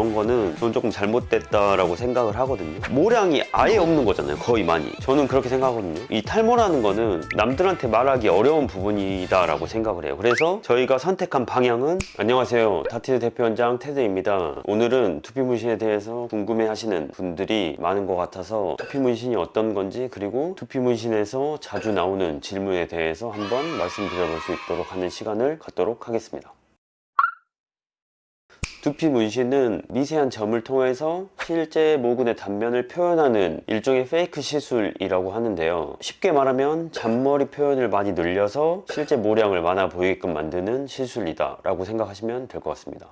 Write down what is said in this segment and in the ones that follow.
이런 거는 저는 조금 잘못됐다라고 생각을 하거든요. 모량이 아예 없는 거잖아요, 거의 많이. 저는 그렇게 생각하거든요. 이 탈모라는 거는 남들한테 말하기 어려운 부분이다라고 생각을 해요. 그래서 저희가 선택한 방향은, 안녕하세요, 다티드 대표원장 테드입니다. 오늘은 두피 문신에 대해서 궁금해 하시는 분들이 많은 것 같아서 두피 문신이 어떤 건지, 그리고 두피 문신에서 자주 나오는 질문에 대해서 한번 말씀드려볼 수 있도록 하는 시간을 갖도록 하겠습니다. 두피 문신은 미세한 점을 통해서 실제 모근의 단면을 표현하는 일종의 페이크 시술이라고 하는데요. 쉽게 말하면 잔머리 표현을 많이 늘려서 실제 모량을 많아 보이게끔 만드는 시술이다 라고 생각하시면 될 것 같습니다.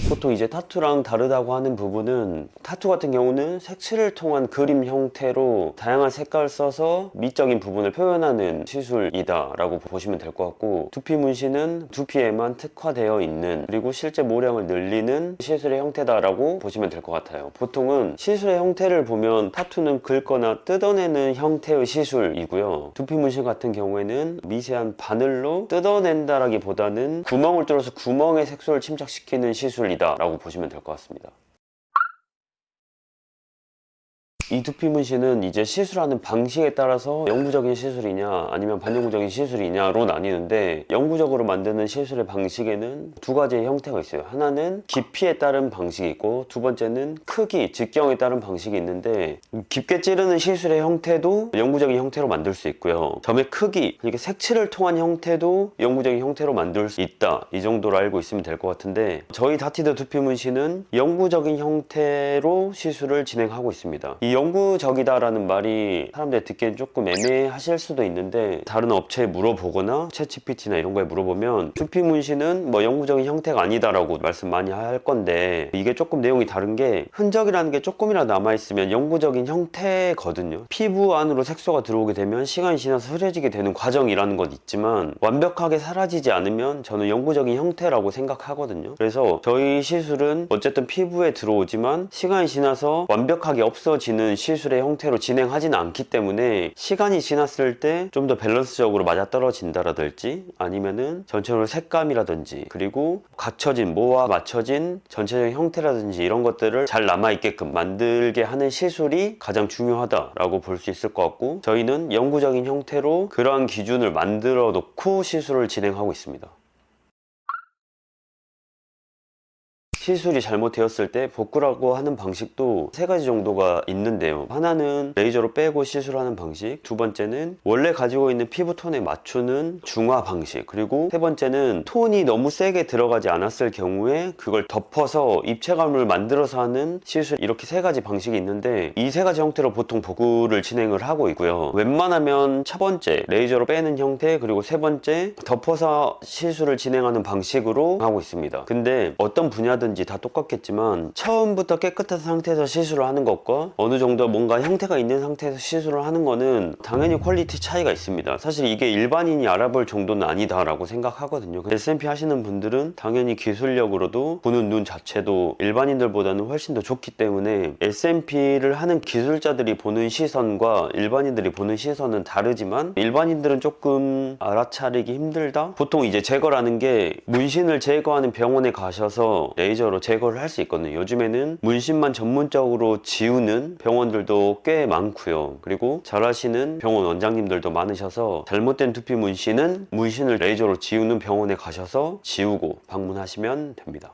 보통 이제 타투랑 다르다고 하는 부분은, 타투 같은 경우는 색칠을 통한 그림 형태로 다양한 색깔을 써서 미적인 부분을 표현하는 시술이다 라고 보시면 될 것 같고, 두피 문신은 두피에만 특화되어 있는, 그리고 실제 모량을 늘리는 시술의 형태다 라고 보시면 될 것 같아요. 보통은 시술의 형태를 보면 타투는 긁거나 뜯어내는 형태의 시술이고요, 두피 문신 같은 경우에는 미세한 바늘로 뜯어낸다 라기보다는 구멍을 뚫어서 구멍에 색소를 침착시키는 시술이다 라고 보시면 될 것 같습니다. 이 두피 문신은 이제 시술하는 방식에 따라서 영구적인 시술이냐 아니면 반영구적인 시술이냐로 나뉘는데, 영구적으로 만드는 시술의 방식에는 두 가지의 형태가 있어요. 하나는 깊이에 따른 방식이 있고, 두 번째는 크기, 직경에 따른 방식이 있는데, 깊게 찌르는 시술의 형태도 영구적인 형태로 만들 수 있고요, 점의 크기, 그러니까 색칠을 통한 형태도 영구적인 형태로 만들 수 있다, 이 정도로 알고 있으면 될 것 같은데, 저희 다티드 두피 문신은 영구적인 형태로 시술을 진행하고 있습니다. 이 영구적이다라는 말이 사람들이 듣기엔 조금 애매하실 수도 있는데, 다른 업체에 물어보거나 챗GPT나 이런 거에 물어보면 두피 문신은 뭐 영구적인 형태가 아니다라고 말씀 많이 할 건데, 이게 조금 내용이 다른 게, 흔적이라는 게 조금이라도 남아있으면 영구적인 형태거든요. 피부 안으로 색소가 들어오게 되면 시간이 지나서 흐려지게 되는 과정이라는 건 있지만, 완벽하게 사라지지 않으면 저는 영구적인 형태라고 생각하거든요. 그래서 저희 시술은 어쨌든 피부에 들어오지만 시간이 지나서 완벽하게 없어지는 시술의 형태로 진행하지는 않기 때문에, 시간이 지났을 때 좀 더 밸런스적으로 맞아떨어진다라든지, 아니면은 전체적으로 색감이라든지, 그리고 갖춰진, 모와 맞춰진 전체적인 형태라든지, 이런 것들을 잘 남아있게끔 만들게 하는 시술이 가장 중요하다라고 볼 수 있을 것 같고, 저희는 영구적인 형태로 그러한 기준을 만들어 놓고 시술을 진행하고 있습니다. 시술이 잘못되었을 때 복구라고 하는 방식도 세 가지 정도가 있는데요. 하나는 레이저로 빼고 시술하는 방식, 두 번째는 원래 가지고 있는 피부 톤에 맞추는 중화 방식, 그리고 세 번째는 톤이 너무 세게 들어가지 않았을 경우에 그걸 덮어서 입체감을 만들어서 하는 시술, 이렇게 세 가지 방식이 있는데, 이 세 가지 형태로 보통 복구를 진행을 하고 있고요. 웬만하면 첫 번째 레이저로 빼는 형태, 그리고 세 번째 덮어서 시술을 진행하는 방식으로 하고 있습니다. 근데 어떤 분야든지 다 똑같겠지만, 처음부터 깨끗한 상태에서 시술을 하는 것과 어느 정도 뭔가 형태가 있는 상태에서 시술을 하는 거는 당연히 퀄리티 차이가 있습니다. 사실 이게 일반인이 알아볼 정도는 아니다 라고 생각하거든요. SMP 하시는 분들은 당연히 기술력으로도 보는 눈 자체도 일반인들보다는 훨씬 더 좋기 때문에, SMP를 하는 기술자들이 보는 시선과 일반인들이 보는 시선은 다르지만, 일반인들은 조금 알아차리기 힘들다? 보통 이제 제거라는 게, 문신을 제거하는 병원에 가셔서 레이저로 제거를 할 수 있거든요. 요즘에는 문신만 전문적으로 지우는 병원들도 꽤 많고요. 그리고 잘하시는 병원 원장님들도 많으셔서, 잘못된 두피 문신은 문신을 레이저로 지우는 병원에 가셔서 지우고 방문하시면 됩니다.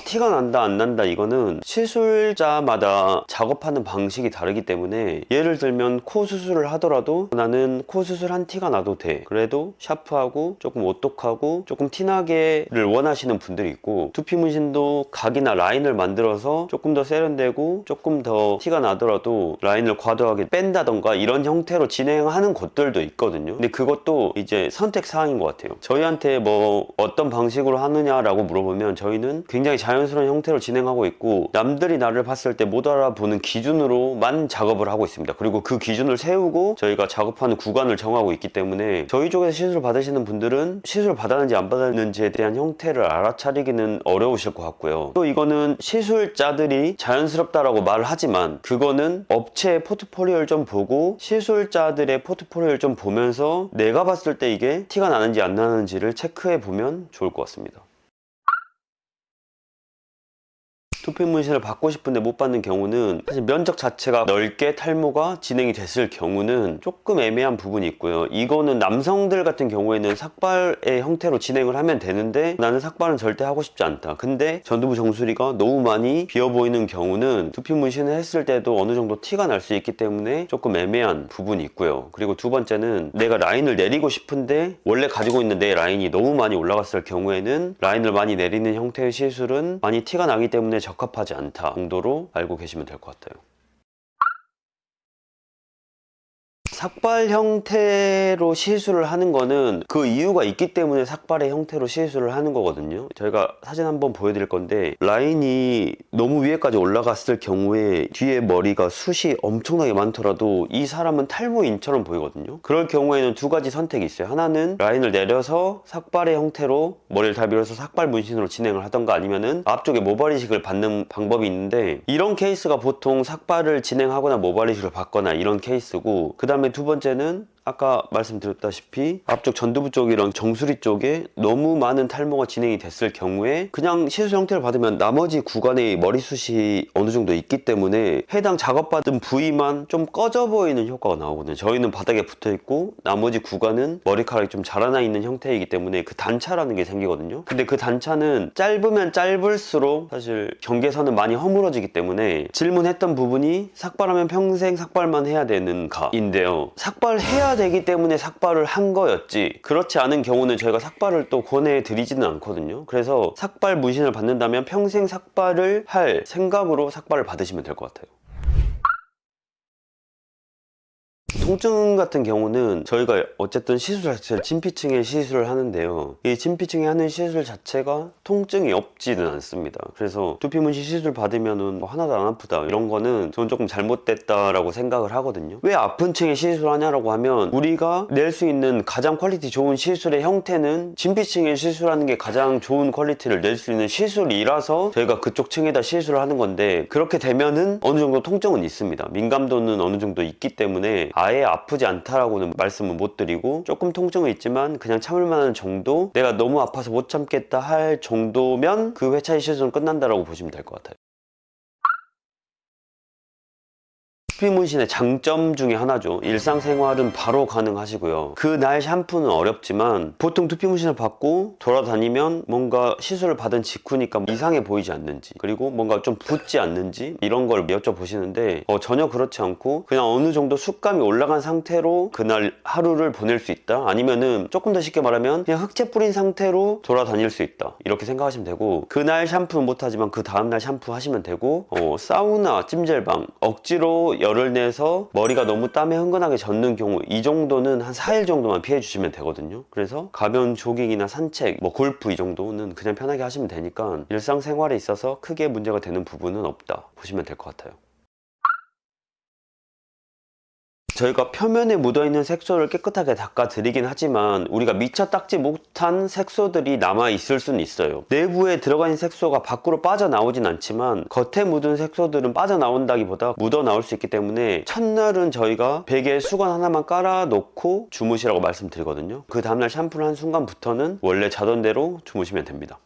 티가 난다 안 난다, 이거는 시술자마다 작업하는 방식이 다르기 때문에, 예를 들면 코 수술을 하더라도 나는 코 수술한 티가 나도 돼, 그래도 샤프하고 조금 오똑하고 조금 티나게를 원하시는 분들이 있고, 두피 문신도 각이나 라인을 만들어서 조금 더 세련되고 조금 더 티가 나더라도 라인을 과도하게 뺀다던가 이런 형태로 진행하는 곳들도 있거든요. 근데 그것도 이제 선택 사항인 것 같아요. 저희한테 뭐 어떤 방식으로 하느냐라고 물어보면, 저희는 굉장히 자연스럽게 자연스러운 형태로 진행하고 있고, 남들이 나를 봤을 때 못 알아보는 기준으로만 작업을 하고 있습니다. 그리고 그 기준을 세우고 저희가 작업하는 구간을 정하고 있기 때문에 저희 쪽에서 시술 받으시는 분들은 시술 받았는지 안 받았는지에 대한 형태를 알아차리기는 어려우실 것 같고요. 또 이거는 시술자들이 자연스럽다라고 말을 하지만, 그거는 업체의 포트폴리오를 좀 보고 시술자들의 포트폴리오를 좀 보면서 내가 봤을 때 이게 티가 나는지 안 나는지를 체크해 보면 좋을 것 같습니다. 두피 문신을 받고 싶은데 못 받는 경우는, 사실 면적 자체가 넓게 탈모가 진행이 됐을 경우는 조금 애매한 부분이 있고요. 이거는 남성들 같은 경우에는 삭발의 형태로 진행을 하면 되는데, 나는 삭발은 절대 하고 싶지 않다, 근데 전두부 정수리가 너무 많이 비어 보이는 경우는 두피 문신을 했을 때도 어느 정도 티가 날 수 있기 때문에 조금 애매한 부분이 있고요. 그리고 두 번째는 내가 라인을 내리고 싶은데 원래 가지고 있는 내 라인이 너무 많이 올라갔을 경우에는 라인을 많이 내리는 형태의 시술은 많이 티가 나기 때문에 적합하지 않다 정도로 알고 계시면 될 것 같아요. 삭발 형태로 시술을 하는 거는 그 이유가 있기 때문에 삭발의 형태로 시술을 하는 거거든요. 저희가 사진 한번 보여드릴 건데, 라인이 너무 위에까지 올라갔을 경우에 뒤에 머리가 숱이 엄청나게 많더라도 이 사람은 탈모인처럼 보이거든요. 그럴 경우에는 두 가지 선택이 있어요. 하나는 라인을 내려서 삭발의 형태로 머리를 다 밀어서 삭발 문신으로 진행을 하던가, 아니면은 앞쪽에 모발 이식을 받는 방법이 있는데, 이런 케이스가 보통 삭발을 진행하거나 모발 이식을 받거나 이런 케이스고, 그 다음에 두 번째는 아까 말씀드렸다시피 앞쪽 전두부 쪽이랑 정수리 쪽에 너무 많은 탈모가 진행이 됐을 경우에 그냥 시술 형태를 받으면 나머지 구간에 머리숱이 어느 정도 있기 때문에 해당 작업받은 부위만 좀 꺼져 보이는 효과가 나오거든요. 저희는 바닥에 붙어 있고 나머지 구간은 머리카락이 좀 자라나 있는 형태이기 때문에 그 단차라는 게 생기거든요. 근데 그 단차는 짧으면 짧을수록 사실 경계선은 많이 허물어지기 때문에, 질문했던 부분이 삭발하면 평생 삭발만 해야 되는가인데요. 삭발해야 되기 때문에 삭발을 한 거였지, 그렇지 않은 경우는 저희가 삭발을 또 권해드리지는 않거든요. 그래서 삭발 문신을 받는다면 평생 삭발을 할 생각으로 삭발을 받으시면 될 것 같아요. 통증 같은 경우는 저희가 어쨌든 시술 자체를 진피층에 시술을 하는데요, 이 진피층에 하는 시술 자체가 통증이 없지는 않습니다. 그래서 두피 문신 시술 받으면은 뭐 하나도 안 아프다 이런 거는 저는 조금 잘못됐다라고 생각을 하거든요. 왜 아픈 층에 시술하냐라고 하면, 우리가 낼 수 있는 가장 퀄리티 좋은 시술의 형태는 진피층에 시술하는 게 가장 좋은 퀄리티를 낼 수 있는 시술이라서 저희가 그쪽 층에다 시술을 하는 건데, 그렇게 되면은 어느 정도 통증은 있습니다. 민감도는 어느 정도 있기 때문에 아예 아프지 않다라고는 말씀을 못 드리고, 조금 통증은 있지만 그냥 참을 만한 정도, 내가 너무 아파서 못 참겠다 할 정도면 그 회차의 시술은 끝난다라고 보시면 될 것 같아요. 두피 문신의 장점 중에 하나죠. 일상생활은 바로 가능하시고요. 그날 샴푸는 어렵지만 보통 두피 문신을 받고 돌아다니면 뭔가 시술을 받은 직후니까 이상해 보이지 않는지, 그리고 뭔가 좀 붓지 않는지 이런 걸 여쭤보시는데 전혀 그렇지 않고 그냥 어느 정도 습감이 올라간 상태로 그날 하루를 보낼 수 있다, 아니면은 조금 더 쉽게 말하면 그냥 흑채 뿌린 상태로 돌아다닐 수 있다, 이렇게 생각하시면 되고, 그날 샴푸는 못하지만 그 다음날 샴푸 하시면 되고, 사우나, 찜질방 억지로 열을 내서 머리가 너무 땀에 흥건하게 젖는 경우, 이 정도는 한 4일 정도만 피해 주시면 되거든요. 그래서 가벼운 조깅이나 산책, 골프 이 정도는 그냥 편하게 하시면 되니까 일상생활에 있어서 크게 문제가 되는 부분은 없다 보시면 될 것 같아요. 저희가 표면에 묻어있는 색소를 깨끗하게 닦아드리긴 하지만 우리가 미처 닦지 못한 색소들이 남아있을 수는 있어요. 내부에 들어가 있는 색소가 밖으로 빠져나오진 않지만 겉에 묻은 색소들은 빠져나온다기보다 묻어나올 수 있기 때문에 첫날은 저희가 베개에 수건 하나만 깔아놓고 주무시라고 말씀드리거든요. 그 다음날 샴푸를 한 순간부터는 원래 자던 대로 주무시면 됩니다.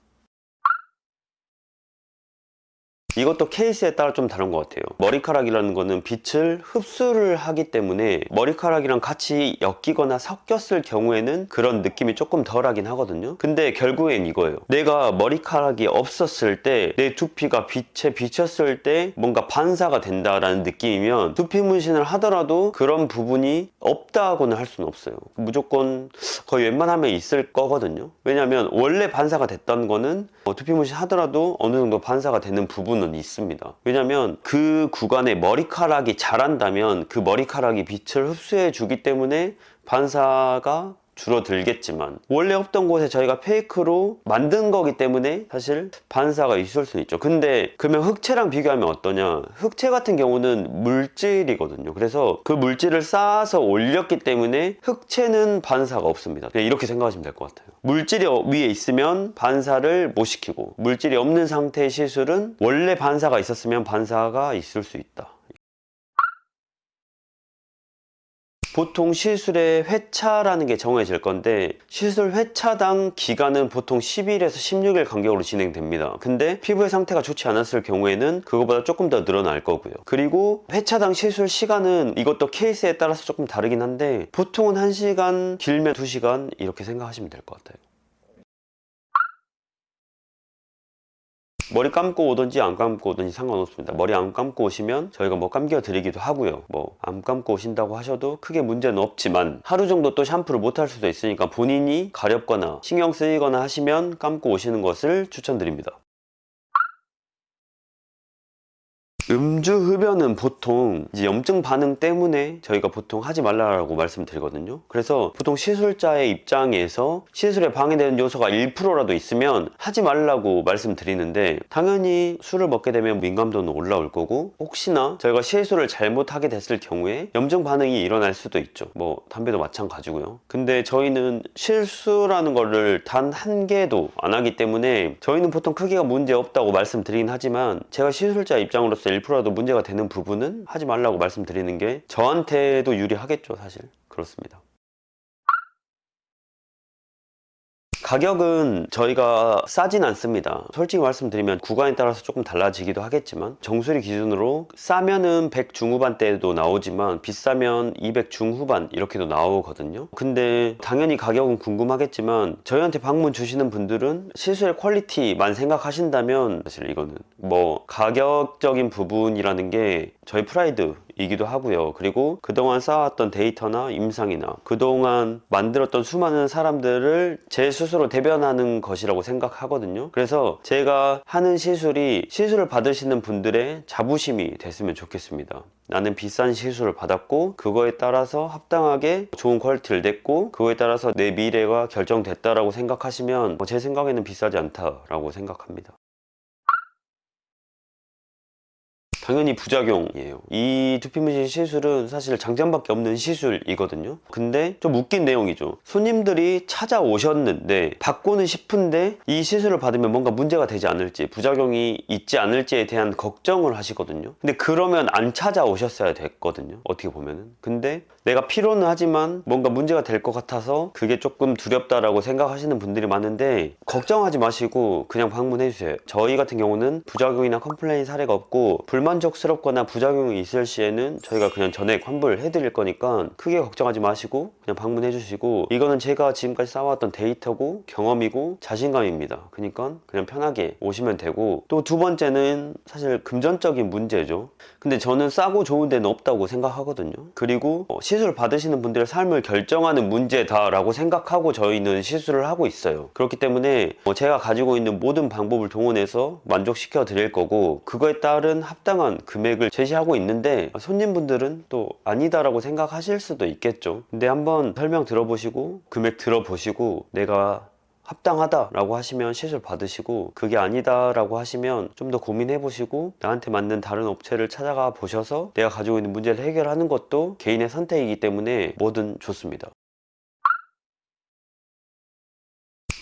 이것도 케이스에 따라 좀 다른 것 같아요. 머리카락이라는 거는 빛을 흡수를 하기 때문에 머리카락이랑 같이 엮이거나 섞였을 경우에는 그런 느낌이 조금 덜하긴 하거든요. 근데 결국엔 이거예요. 내가 머리카락이 없었을 때, 내 두피가 빛에 비쳤을 때 뭔가 반사가 된다라는 느낌이면 두피 문신을 하더라도 그런 부분이 없다고는 할 수는 없어요. 무조건 거의 웬만하면 있을 거거든요. 왜냐면 원래 반사가 됐던 거는 두피 문신 하더라도 어느 정도 반사가 되는 부분은 있습니다. 왜냐면 그 구간에 머리카락이 자란다면 그 머리카락이 빛을 흡수해 주기 때문에 반사가 줄어들겠지만 원래 없던 곳에 저희가 페이크로 만든 거기 때문에 사실 반사가 있을 수는 있죠. 근데 그러면 흑채랑 비교하면 어떠냐? 흑채 같은 경우는 물질이거든요. 그래서 그 물질을 쌓아서 올렸기 때문에 흑채는 반사가 없습니다. 그냥 이렇게 생각하시면 될 것 같아요. 물질이 위에 있으면 반사를 못 시키고, 물질이 없는 상태의 시술은 원래 반사가 있었으면 반사가 있을 수 있다. 보통 시술의 회차라는 게 정해질 건데, 시술 회차당 기간은 보통 10일에서 16일 간격으로 진행됩니다. 근데 피부의 상태가 좋지 않았을 경우에는 그거보다 조금 더 늘어날 거고요. 그리고 회차당 시술 시간은 이것도 케이스에 따라서 조금 다르긴 한데, 보통은 1시간, 길면 2시간 이렇게 생각하시면 될 것 같아요. 머리 감고 오든지 안 감고 오든지 상관없습니다. 머리 안 감고 오시면 저희가 뭐 감겨 드리기도 하고요. 뭐 안 감고 오신다고 하셔도 크게 문제는 없지만, 하루 정도 또 샴푸를 못 할 수도 있으니까 본인이 가렵거나 신경 쓰이거나 하시면 감고 오시는 것을 추천드립니다. 음주 흡연은 보통 이제 염증 반응 때문에 저희가 보통 하지 말라고 말씀드리거든요. 그래서 보통 시술자의 입장에서 시술에 방해되는 요소가 1%라도 있으면 하지 말라고 말씀드리는데, 당연히 술을 먹게 되면 민감도는 올라올 거고, 혹시나 저희가 시술을 잘못하게 됐을 경우에 염증 반응이 일어날 수도 있죠. 뭐 담배도 마찬가지고요. 근데 저희는 실수라는 거를 단 한 개도 안 하기 때문에 저희는 보통 크기가 문제 없다고 말씀드리긴 하지만, 제가 시술자 입장으로서 1%라도 문제가 되는 부분은 하지 말라고 말씀드리는 게 저한테도 유리하겠죠. 사실 그렇습니다. 가격은 저희가 싸진 않습니다. 솔직히 말씀드리면 구간에 따라서 조금 달라지기도 하겠지만, 정수리 기준으로 싸면은 100 중후반대도 나오지만 비싸면 200 중후반 이렇게도 나오거든요. 근데 당연히 가격은 궁금하겠지만, 저희한테 방문 주시는 분들은 시술의 퀄리티만 생각하신다면 사실 이거는 뭐 가격적인 부분이라는 게 저희 프라이드이기도 하고요. 그리고 그동안 쌓아왔던 데이터나 임상이나 그동안 만들었던 수많은 사람들을 제 스스로 대변하는 것이라고 생각하거든요. 그래서 제가 하는 시술이 시술을 받으시는 분들의 자부심이 됐으면 좋겠습니다. 나는 비싼 시술을 받았고 그거에 따라서 합당하게 좋은 퀄리티를 냈고 그거에 따라서 내 미래가 결정됐다라고 생각하시면 제 생각에는 비싸지 않다라고 생각합니다. 당연히 부작용이에요. 이 두피 문신 시술은 사실 장점밖에 없는 시술이거든요. 근데 좀 웃긴 내용이죠. 손님들이 찾아오셨는데 받고는 싶은데 이 시술을 받으면 뭔가 문제가 되지 않을지, 부작용이 있지 않을지에 대한 걱정을 하시거든요. 근데 그러면 안 찾아오셨어야 됐거든요. 어떻게 보면은. 근데 내가 필요는 하지만 뭔가 문제가 될 것 같아서 그게 조금 두렵다라고 생각하시는 분들이 많은데, 걱정하지 마시고 그냥 방문해 주세요. 저희 같은 경우는 부작용이나 컴플레인 사례가 없고, 불만족스럽거나 부작용이 있을 시에는 저희가 그냥 전액 환불해 드릴 거니까 크게 걱정하지 마시고 그냥 방문해 주시고, 이거는 제가 지금까지 쌓아왔던 데이터고 경험이고 자신감입니다. 그러니까 그냥 편하게 오시면 되고, 또 두 번째는 사실 금전적인 문제죠. 근데 저는 싸고 좋은 데는 없다고 생각하거든요. 그리고 시술 받으시는 분들의 삶을 결정하는 문제다라고 생각하고 저희는 시술을 하고 있어요. 그렇기 때문에 제가 가지고 있는 모든 방법을 동원해서 만족시켜 드릴 거고, 그거에 따른 합당한 금액을 제시하고 있는데, 손님분들은 또 아니다라고 생각하실 수도 있겠죠. 근데 한번 설명 들어보시고 금액 들어보시고 내가 합당하다라고 하시면 시술 받으시고, 그게 아니다라고 하시면 좀 더 고민해 보시고 나한테 맞는 다른 업체를 찾아가 보셔서 내가 가지고 있는 문제를 해결하는 것도 개인의 선택이기 때문에 뭐든 좋습니다.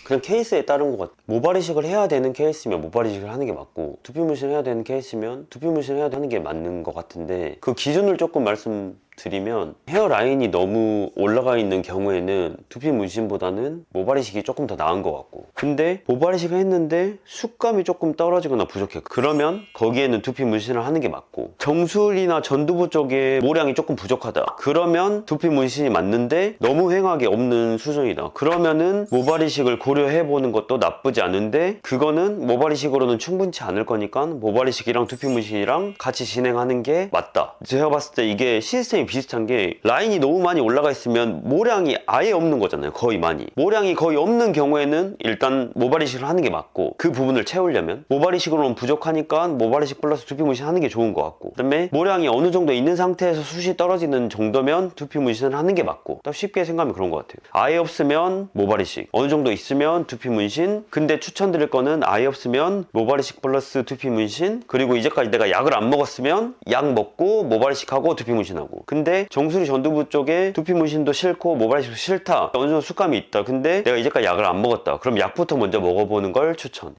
그냥 케이스에 따른 것 같아요. 모발 이식을 해야 되는 케이스면 모발 이식을 하는 게 맞고, 두피 문신을 해야 되는 케이스면 두피 문신을 해야 되는 게 맞는 것 같은데, 그 기준을 조금 말씀드리면, 헤어라인이 너무 올라가 있는 경우에는 두피 문신보다는 모발 이식이 조금 더 나은 것 같고, 근데 모발 이식을 했는데 숱감이 조금 떨어지거나 부족해. 그러면 거기에는 두피 문신을 하는 게 맞고, 정수리나 전두부 쪽에 모량이 조금 부족하다. 그러면 두피 문신이 맞는데 너무 횡하게 없는 수준이다. 그러면은 모발 이식을 고려해보는 것도 나쁘지 않은데, 그거는 모발 이식으로는 충분치 않을 거니까 모발 이식이랑 두피 문신이랑 같이 진행하는 게 맞다. 제가 봤을 때 이게 시스템이 비슷한 게 라인이 너무 많이 올라가 있으면 모량이 아예 없는 거잖아요. 거의 많이. 모량이 거의 없는 경우에는 일단 모발 이식을 하는 게 맞고, 그 부분을 채우려면 모발 이식으로는 부족하니까 모발 이식 플러스 두피 문신 하는 게 좋은 것 같고, 그다음에 모량이 어느 정도 있는 상태에서 숱이 떨어지는 정도면 두피 문신을 하는 게 맞고, 딱 쉽게 생각하면 그런 것 같아요. 아예 없으면 모발 이식, 어느 정도 있으면 두피 문신. 근데 추천드릴 거는 아예 없으면 모발 이식 플러스 두피 문신, 그리고 이제까지 내가 약을 안 먹었으면 약 먹고 모발 이식하고 두피 문신하고. 근데 정수리 전두부 쪽에 두피 문신도 싫고 모발 이식도 싫다, 어느 정도 숙감이 있다, 근데 내가 이제까지 약을 안 먹었다, 그럼 약부터 먼저 먹어보는 걸 추천.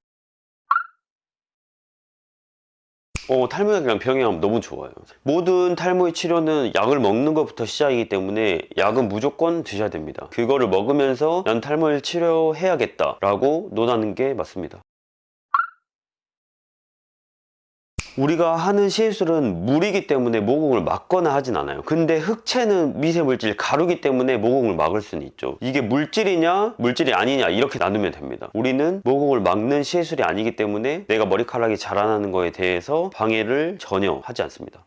탈모약이랑 병행하면 너무 좋아요. 모든 탈모의 치료는 약을 먹는 것부터 시작이기 때문에 약은 무조건 드셔야 됩니다. 그거를 먹으면서 난 탈모를 치료해야겠다 라고 논하는 게 맞습니다. 우리가 하는 시술은 물이기 때문에 모공을 막거나 하진 않아요. 근데 흑채는 미세물질, 가루기 때문에 모공을 막을 수는 있죠. 이게 물질이냐 물질이 아니냐 이렇게 나누면 됩니다. 우리는 모공을 막는 시술이 아니기 때문에 내가 머리카락이 자라나는 거에 대해서 방해를 전혀 하지 않습니다.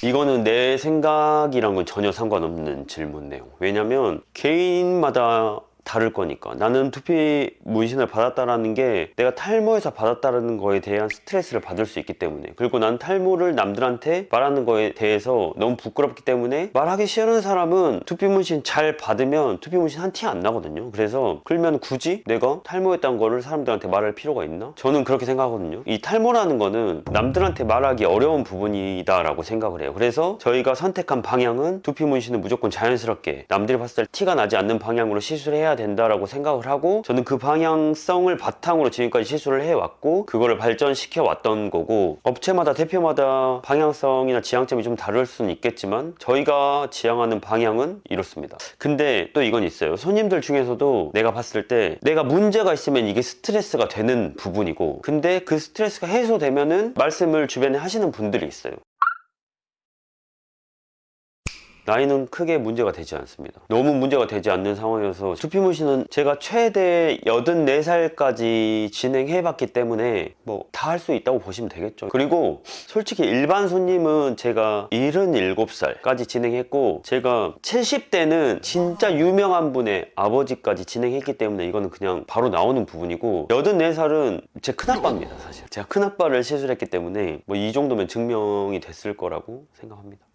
이거는 내 생각이랑은 전혀 상관없는 질문 내용. 왜냐면 개인마다 다를 거니까. 나는 두피 문신을 받았다라는 게 내가 탈모에서 받았다라는 거에 대한 스트레스를 받을 수 있기 때문에, 그리고 난 탈모를 남들한테 말하는 거에 대해서 너무 부끄럽기 때문에, 말하기 싫은 사람은 두피 문신 잘 받으면 두피 문신 한 티 안 나거든요. 그래서 그러면 굳이 내가 탈모했다는 거를 사람들한테 말할 필요가 있나? 저는 그렇게 생각하거든요. 이 탈모라는 거는 남들한테 말하기 어려운 부분이다 라고 생각을 해요. 그래서 저희가 선택한 방향은 두피 문신은 무조건 자연스럽게 남들이 봤을 때 티가 나지 않는 방향으로 시술해야 된다라고 생각을 하고, 저는 그 방향성을 바탕으로 지금까지 시술을 해왔고 그거를 발전시켜 왔던 거고, 업체마다 대표마다 방향성이나 지향점이 좀 다를 수는 있겠지만 저희가 지향하는 방향은 이렇습니다. 근데 또 이건 있어요. 손님들 중에서도 내가 봤을 때 내가 문제가 있으면 이게 스트레스가 되는 부분이고, 근데 그 스트레스가 해소되면은 말씀을 주변에 하시는 분들이 있어요. 나이는 크게 문제가 되지 않습니다. 너무 문제가 되지 않는 상황이어서, 두피 문신은 제가 최대 84살까지 진행해봤기 때문에 뭐 다 할 수 있다고 보시면 되겠죠. 그리고 솔직히 일반 손님은 제가 77살까지 진행했고, 제가 70대는 진짜 유명한 분의 아버지까지 진행했기 때문에 이거는 그냥 바로 나오는 부분이고, 84살은 제 큰아빠입니다. 사실 제가 큰아빠를 시술했기 때문에 뭐 이 정도면 증명이 됐을 거라고 생각합니다.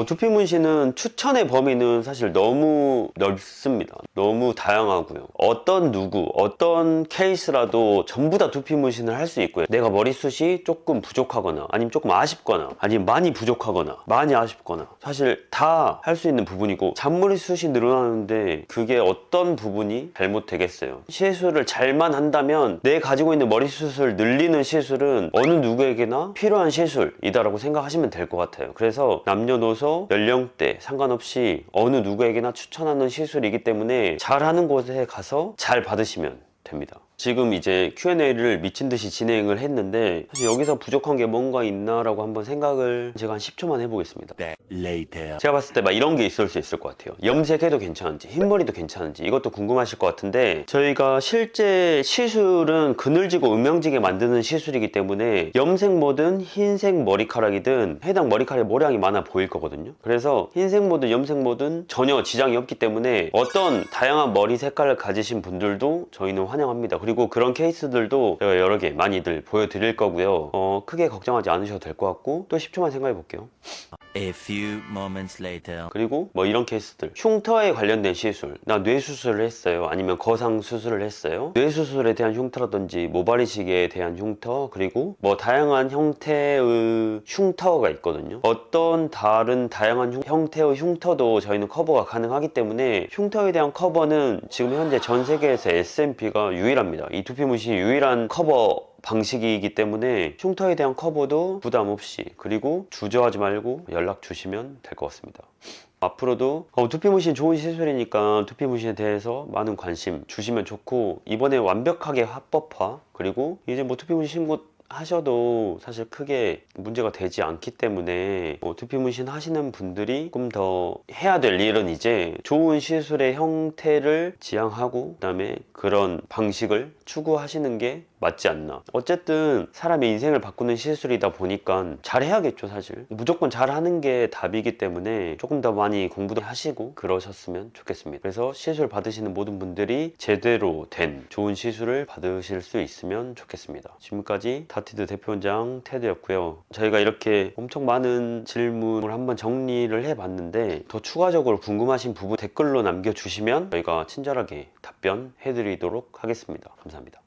두피 문신은 추천의 범위는 사실 너무 넓습니다. 너무 다양하고요. 어떤 누구, 어떤 케이스라도 전부 다 두피 문신을 할 수 있고요. 내가 머리숱이 조금 부족하거나, 아니면 조금 아쉽거나, 아니면 많이 부족하거나, 많이 아쉽거나, 사실 다 할 수 있는 부분이고, 잔머리숱이 늘어나는데 그게 어떤 부분이 잘못되겠어요. 시술을 잘만 한다면 내 가지고 있는 머리숱을 늘리는 시술은 어느 누구에게나 필요한 시술이다라고 생각하시면 될 것 같아요. 그래서 남녀노소 연령대 상관없이 어느 누구에게나 추천하는 시술이기 때문에 잘하는 곳에 가서 잘 받으시면 됩니다. 지금 이제 Q&A를 미친 듯이 진행을 했는데, 사실 여기서 부족한 게 뭔가 있나라고 한번 생각을 제가 한 10초만 해보겠습니다. 제가 봤을 때 막 이런 게 있을 수 있을 것 같아요. 염색해도 괜찮은지, 흰머리도 괜찮은지, 이것도 궁금하실 것 같은데, 저희가 실제 시술은 그늘지고 음영지게 만드는 시술이기 때문에 염색모든 흰색 머리카락이든 해당 머리카락의 모량이 많아 보일 거거든요. 그래서 흰색모든 염색모든 전혀 지장이 없기 때문에 어떤 다양한 머리 색깔을 가지신 분들도 저희는 환영합니다. 그리고 그런 케이스들도 제가 여러 개 많이들 보여드릴 거고요. 크게 걱정하지 않으셔도 될 것 같고, 또 10초만 생각해 볼게요. A few moments later. 그리고 뭐 이런 케이스들, 흉터에 관련된 시술, 나 뇌수술을 했어요, 아니면 거상 수술을 했어요. 뇌수술에 대한 흉터라든지 모발 이식에 대한 흉터, 그리고 뭐 다양한 형태의 흉터가 있거든요. 어떤 다른 다양한 형태의 흉터도 저희는 커버가 가능하기 때문에, 흉터에 대한 커버는 지금 현재 전 세계에서 S&P가 유일합니다. 이 두피 문신이 유일한 커버 방식이기 때문에 흉터에 대한 커버도 부담 없이, 그리고 주저하지 말고 연락 주시면 될 것 같습니다. 앞으로도 두피 문신 좋은 시술이니까 두피 문신에 대해서 많은 관심 주시면 좋고, 이번에 완벽하게 합법화, 그리고 이제 뭐 두피 문신 신고 하셔도 사실 크게 문제가 되지 않기 때문에, 두피 문신 하시는 분들이 조금 더 해야 될 일은 이제 좋은 시술의 형태를 지향하고, 그 다음에 그런 방식을 추구하시는 게 맞지 않나. 어쨌든 사람의 인생을 바꾸는 시술이다 보니까 잘해야겠죠. 사실 무조건 잘하는 게 답이기 때문에 조금 더 많이 공부도 하시고 그러셨으면 좋겠습니다. 그래서 시술 받으시는 모든 분들이 제대로 된 좋은 시술을 받으실 수 있으면 좋겠습니다. 지금까지 다티드 대표원장 테드였고요. 저희가 이렇게 엄청 많은 질문을 한번 정리를 해봤는데 더 추가적으로 궁금하신 부분 댓글로 남겨주시면 저희가 친절하게 답변해 드리도록 하겠습니다. 감사합니다.